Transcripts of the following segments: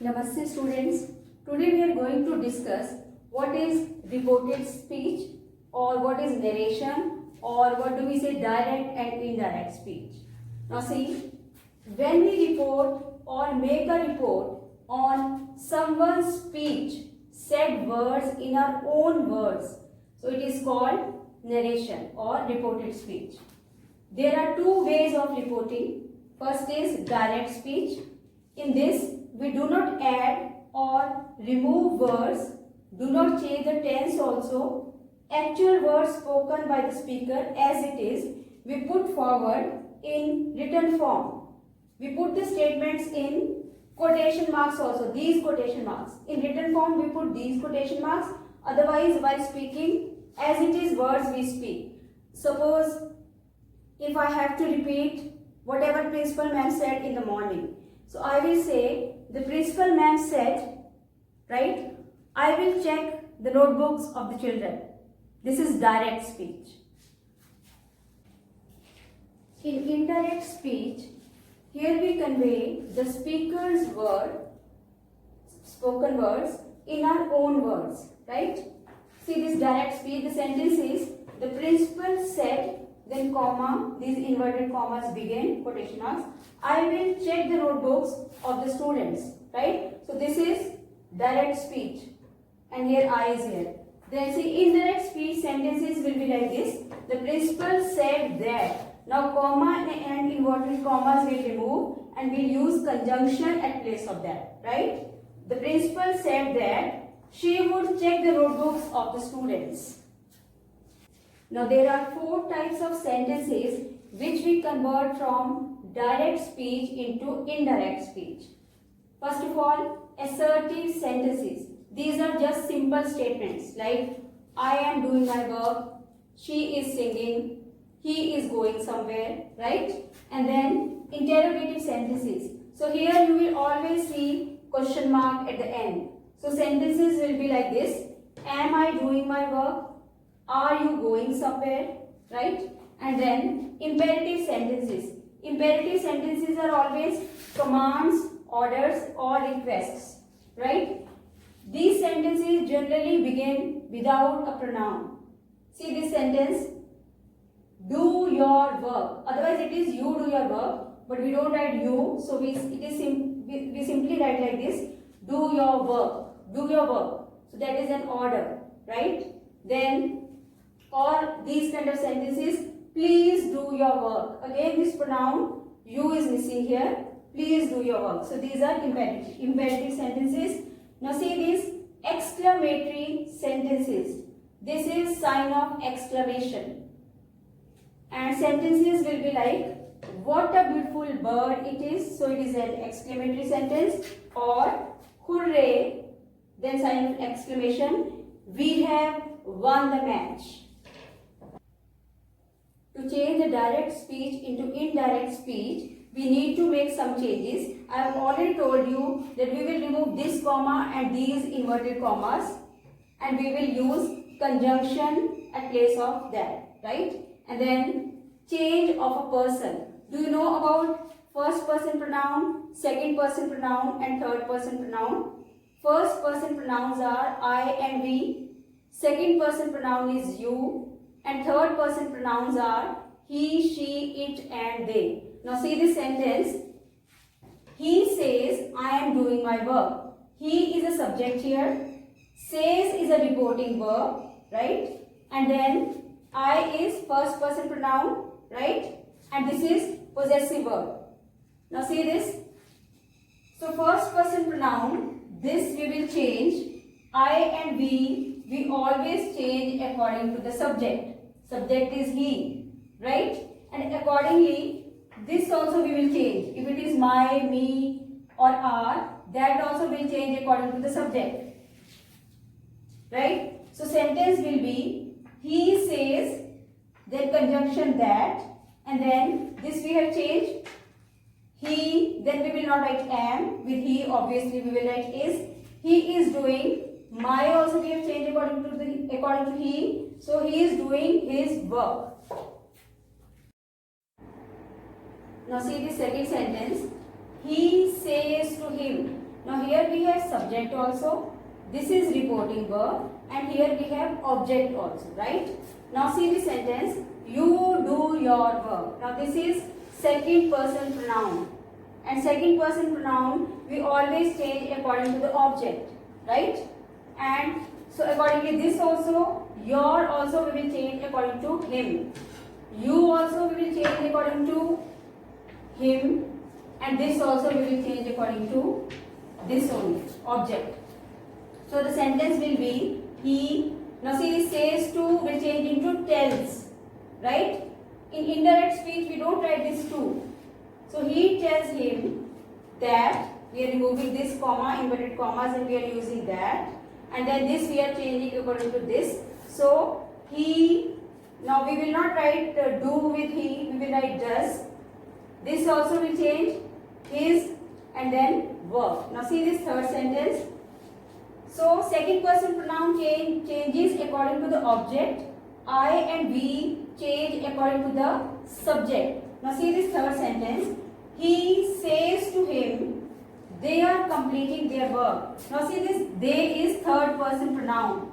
Namaste students. Today we are going to discuss what is reported speech or what is narration or what do we say direct and indirect speech. Now see, when we report or make a report on someone's speech, said words in our own words, so it is called narration or reported speech. There are two ways of reporting. First is direct speech. In this, we do not add or remove words, do not change the tense also. Actual words spoken by the speaker as it is, we put forward in written form. We put the statements in quotation marks also, these quotation marks. In written form, we put these quotation marks. Otherwise, while speaking, as it is words we speak. Suppose, if I have to repeat whatever principal ma'am said in the morning. So I will say, the principal ma'am said, right? I will check the notebooks of the children. This is direct speech. In indirect speech, here we convey the speaker's word, spoken words, in our own words, right? See this direct speech, the sentence is, the principal said, then comma, these inverted commas begin, quotation marks, I will check the notebooks of the students, right? So this is direct speech and here I is here. Then see indirect speech sentences will be like this, the principal said that. Now comma and inverted commas will remove and we'll use conjunction at place of that, right? The principal said that she would check the notebooks of the students. Now there are four types of sentences which we convert from direct speech into indirect speech. First of all, assertive sentences. These are just simple statements like I am doing my work, she is singing, he is going somewhere, right? And then interrogative sentences. So here you will always see question mark at the end. So sentences will be like this, am I doing my work? Are you going somewhere, right? And then imperative sentences. Imperative sentences are always commands, orders or requests, right? These sentences generally begin without a pronoun. See this sentence, do your work. Otherwise it is you do your work, but we don't write you, so we simply write like this, do your work, do your work. So that is an order, right? Then or these kind of sentences, please do your work. Again this pronoun you is missing here, please do your work. So these are imperative sentences. Now see these exclamatory sentences. This is sign of exclamation. And sentences will be like, what a beautiful bird it is. So it is an exclamatory sentence. Or hooray, then sign of exclamation, we have won the match. To change the direct speech into indirect speech, we need to make some changes. I have already told you that we will remove this comma and these inverted commas and we will use conjunction at place of that, right? And then change of a person. Do you know about first person pronoun, second person pronoun and third person pronoun? First person pronouns are I and we, second person pronoun is you, and third person pronouns are he, she, it and they. Now see this sentence. He says, I am doing my work. He is a subject here. Says is a reporting verb, right? And then I is first person pronoun, right? And this is possessive verb. Now see this. So first person pronoun, this we will change. I and we always change according to the subject. Subject is he, right? And accordingly, this also we will change. If it is my, me or our, that also will change according to the subject, right? So sentence will be, he says, then conjunction that, and then this we have changed. He, then we will not write am, with he obviously we will write is. He is doing, my also we have changed according to he, so he is doing his work. Now see the second sentence, he says to him. Now here we have subject also. This is reporting verb, and here we have object also, right? Now see the sentence. You do your work. Now this is second person pronoun, and second person pronoun we always change according to the object, right? And so accordingly this also, your also we will change according to him. You also we will change according to him, and this also we will change according to this only object. So the sentence will be he. Now see, says to will change into tells, right? In indirect speech we don't write this to. So he tells him that, we are removing this comma, inverted commas, and we are using that, and then this we are changing according to this. So he. Now we will not write do with he, we will write does. This also will change, his, and then work. Now see this third sentence. So second person pronoun changes according to the object. I and we change according to the subject. Now see this third sentence. He says to him, they are completing their work. Now see this, they is third person pronoun.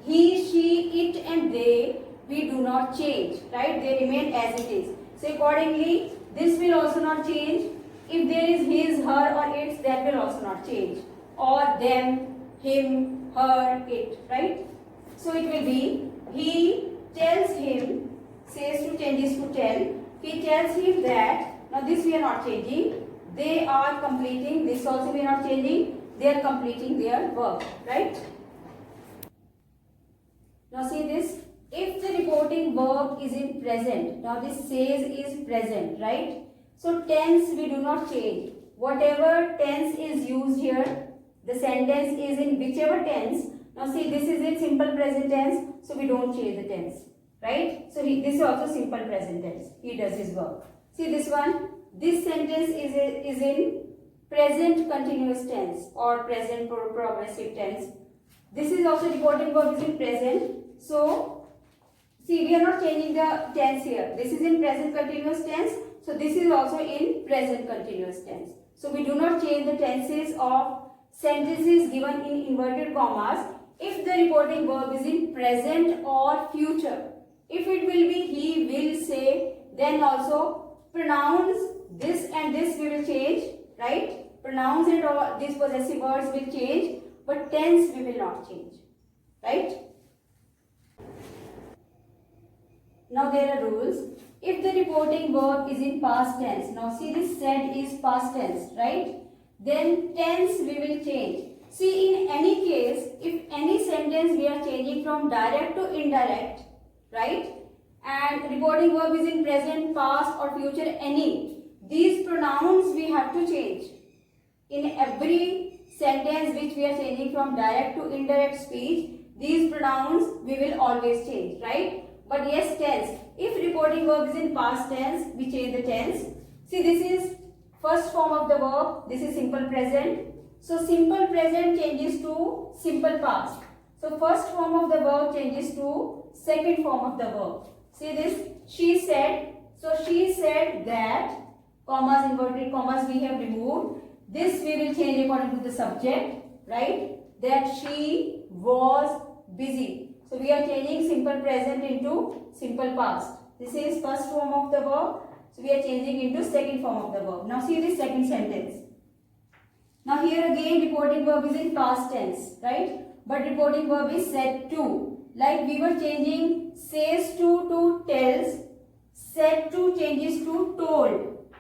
He, she, it, and they, we do not change, right? They remain as it is. So accordingly, this will also not change. If there is his, her, or its, that will also not change. Or them, him, her, it, right? So it will be, he tells him, says to changes to tell. He tells him that, now this we are not changing. They are completing, this also we are not changing. They are completing their work, right? Now see this, if the reporting verb is in present, now this says is present, right? So tense we do not change. Whatever tense is used here, the sentence is in whichever tense. Now see, this is in simple present tense, so we don't change the tense, right? So this is also simple present tense. He does his work. See this one, this sentence is in present continuous tense or present progressive tense. This is also reporting verb is in present. So see, we are not changing the tense here. This is in present continuous tense. So this is also in present continuous tense. So we do not change the tenses of sentences given in inverted commas if the reporting verb is in present or future. If it will be he will say, then also pronouns this and this we will change, right? Pronouns and all these possessive words will change, but tense we will not change, right? Now there are rules. If the reporting verb is in past tense, now see this said is past tense, right? Then tense we will change. See, in any case, if any sentence we are changing from direct to indirect, right? And reporting verb is in present, past or future, any. These pronouns we have to change. In every sentence which we are changing from direct to indirect speech, these pronouns we will always change, right? But yes, tense. If reporting verb is in past tense, we change the tense. See, this is first form of the verb. This is simple present. So simple present changes to simple past. So first form of the verb changes to second form of the verb. See this, she said. So she said that, commas, inverted commas we have removed. This we will change according to the subject, right? That she was busy. So we are changing simple present into simple past. This is first form of the verb. So we are changing into second form of the verb. Now see this second sentence. Now here again reporting verb is in past tense, right? But reporting verb is said to. Like we were changing says to tells. Said to changes to told.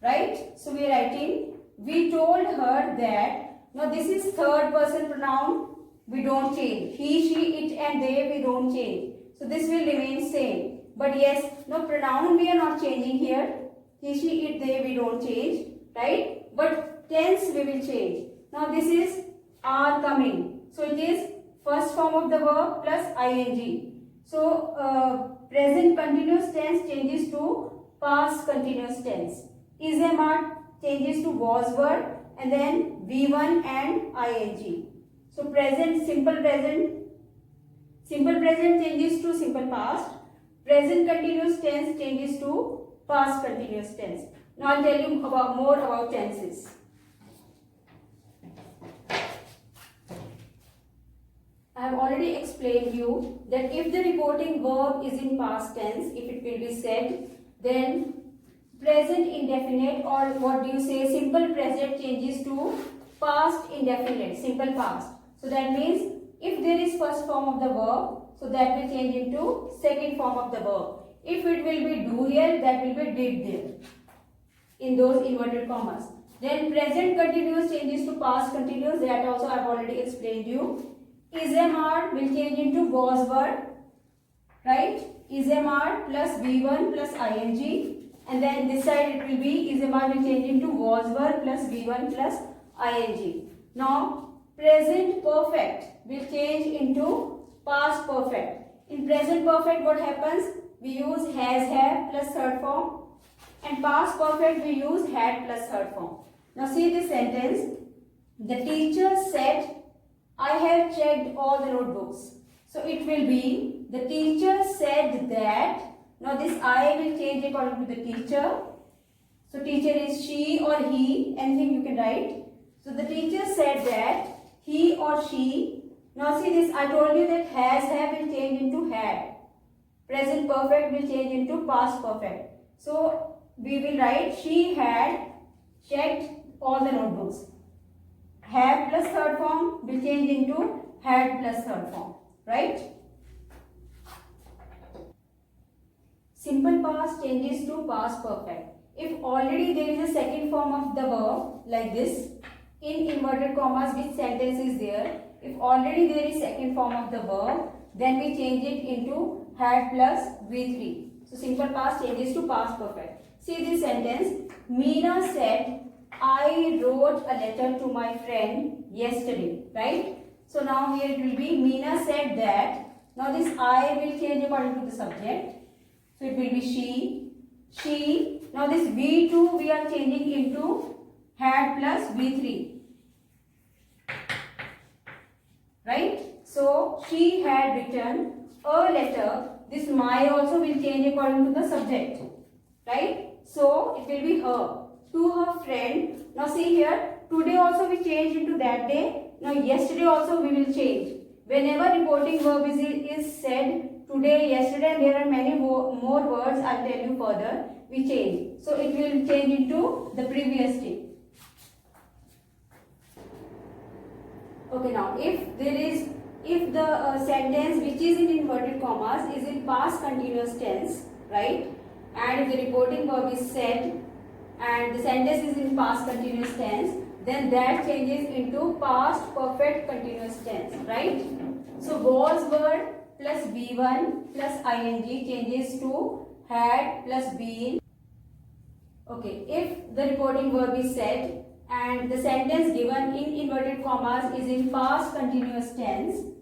Right? So we are writing, we told her that. Now this is third person pronoun. We don't change. He, she, it and they we don't change. So this will remain same. But yes, no pronoun we are not changing here. He, she, it, they we don't change. Right? But tense we will change. Now this is are coming. So it is first form of the verb plus ing. So present continuous tense changes to past continuous tense. Is am are changes to was were and then V1 and ing. So present, simple present changes to simple past. Present continuous tense changes to past continuous tense. Now I'll tell you more about tenses. I have already explained you that if the reporting verb is in past tense, if it will be said, then present indefinite, or what do you say, simple present changes to past indefinite, simple past. So that means if there is first form of the verb, so that will change into second form of the verb. If it will be do here, that will be did there, in those inverted commas. Then present continuous changes to past continuous, that also I have already explained you. Is-am-are will change into was were, right? Is-am-are plus V1 plus ing, and then this side it will be is-am-are will change into was were plus V1 plus ing. Now present perfect will change into past perfect. In present perfect what happens? We use has, have plus third form, and past perfect we use had plus third form. Now see this sentence. The teacher said, I have checked all the notebooks. So it will be, the teacher said that. Now this I will change according to the teacher. So teacher is she or he, anything you can write. So the teacher said that he or she. Now see this, I told you that has, have will change into had. Present perfect will change into past perfect. So we will write she had checked all the notebooks. Have plus third form will change into had plus third form, right? Simple past changes to past perfect. If already there is a second form of the verb like this, in inverted commas which sentence is there, if already there is second form of the verb, then we change it into had plus V3. So simple past changes to past perfect. See this sentence, Meena said, I wrote a letter to my friend yesterday, right? So now here it will be Meena said that. Now this I will change according to the subject. So it will be she. Now this V2 we are changing into had plus V3, right? So she had written a letter. This my also will change according to the subject, right? So it will be her, to her friend. Now see here, today also we change into that day. Now yesterday also we will change. Whenever reporting verb is said today, yesterday, and there are many more words, I will tell you further, we change. So it will change into the previous day. Okay, now if the sentence which is in inverted commas is in past continuous tense, right? And if the reporting verb is said and the sentence is in past continuous tense, then that changes into past perfect continuous tense, right? So was, were plus V1 plus ing changes to had plus been. Okay, if the reporting verb is said and the sentence given in inverted commas is in past continuous tense,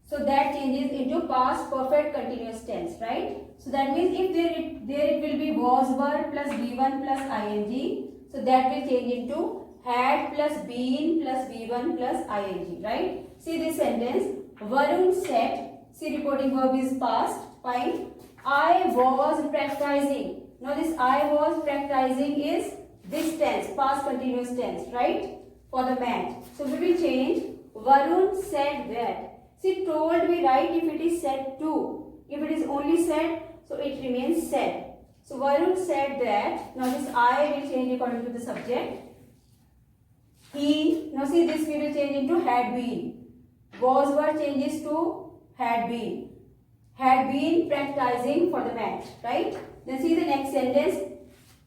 so that changes into past perfect continuous tense, right? So that means if there it will be was, were plus V1 plus ing, so that will change into had plus been plus V1 plus ing, right? See this sentence, Varun said, see reporting verb is past, fine. I was practicing. Now this I was practicing is this tense, past continuous tense, right? For the math. So we will change Varun said that. See, told we write if it is said to. If it is only said, so it remains said. So Varun said that. Now this I will change according to the subject. He. Now see this we will change into had been. Was, were changes to had been. Had been practicing for the math, right? Then see the next sentence.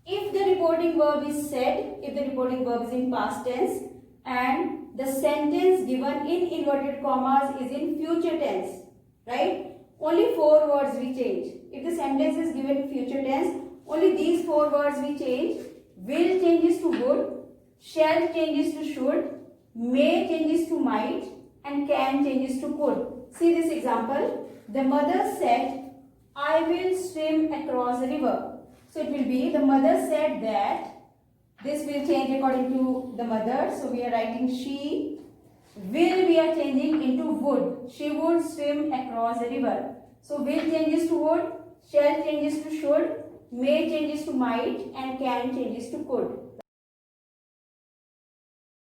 If the reporting verb is said, if the reporting verb is in past tense and the sentence given in inverted commas is in future tense, right? Only 4 words we change. If the sentence is given in future tense, only these 4 words we change. Will changes to would, shall changes to should, may changes to might, and can changes to could. See this example. The mother said, I will swim across the river. So it will be, the mother said that. This will change according to the mother. So we are writing she. Will we are changing into would. She would swim across the river. So will changes to would, shall changes to should, may changes to might, and can changes to could.